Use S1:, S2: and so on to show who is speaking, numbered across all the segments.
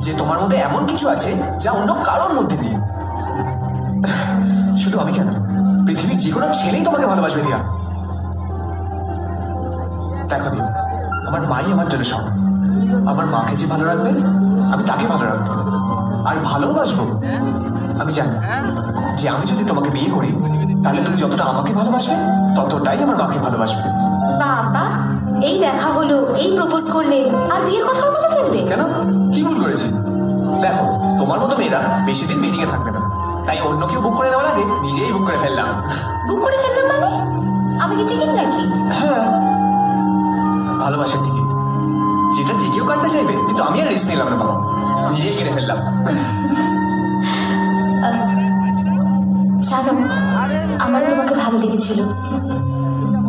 S1: যে তোমার মধ্যে এমন কিছু আছে যা অন্য কারোর মধ্যে নেই। শুধু আমি কেন, পৃথিবীর যে কোনো ছেলেই তোমাকে ভালোবাসবে দিয়া। দেখো দিয়া, আমার মাই আমার জন্য সব। আমার মাকে যে ভালো রাখবে আমি তাকে ভালো রাখবো আর ভালোবাসবো। আমি জানি যে আমি যদি তোমাকে বিয়ে করি তাহলে তুমি যতটা আমাকে ভালোবাসবে ততটাই আমার মাকে ভালোবাসবে।
S2: বাবা, এই দেখা হলো, এই প্রপোজ করলে আর বিয়ের কথাও বলে ফেলবে?
S1: কেন, কি ভুল করেছি? দেখো, তোমার মতো মেয়েরা বেশি দিন মিটিংয়ে থাকবে না, তাই অন্য কেউ বুক করে নেওয়ার আগে নিজেই বুক করে ফেললাম।
S2: বুক করে ফেললাম মানে? আমি কি টিকিট নাকি?
S1: হ্যাঁ, ভালোবাসার টিকিট, যেটা যে কেউ কাটতে চাইবে, কিন্তু আমি আর রিস্ক নিলাম না বাবা, নিজেই কেটে ফেললাম।
S2: জানো, আমার তোমাকে ভালো লেগেছিল,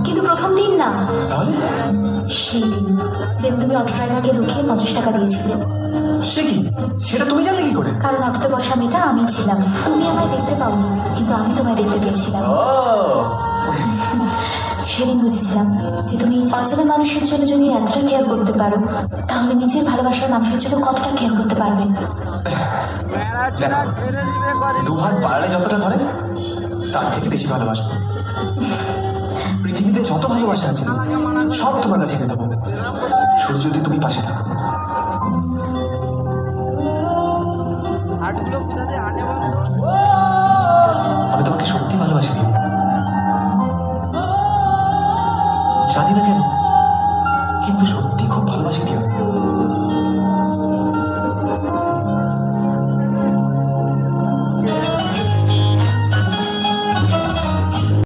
S2: কিন্তু প্রথম দিন না,
S1: তাহলে
S2: সেই দিন যেদিন তুমি অটো ড্রাইভারকে লুকিয়ে 50 টাকা দিয়েছিলে।
S1: সে কি, সেটা তুমি জানলে কি করে?
S2: কারণ অটোতে বসা মেয়েটা আমি ছিলাম। তুমি আমায় দেখতে পাওনি, কিন্তু আমি তোমায় দেখতে পেয়েছিলাম।
S1: ও,
S2: সেদিন বুঝেছিলাম যে তুমি অচেনা মানুষের জন্য যদি এতটা কেয়ার করতে পারো, তাহলে নিজের ভালোবাসার মানুষের জন্য কতটা কেয়ার করতে পারবে।
S1: দেখো, দুহাত বাড়ালে যতটা ধরে তার থেকে বেশি ভালোবাসবো। পৃথিবীতে যত ভালোবাসা আছে সব তোমার কাছে এনে দেবো, শুধু যদি তুমি পাশে থাকো। আমি তোমাকে সত্যি ভালোবাসি দিই, জানি না কেন, কিন্তু সত্যি।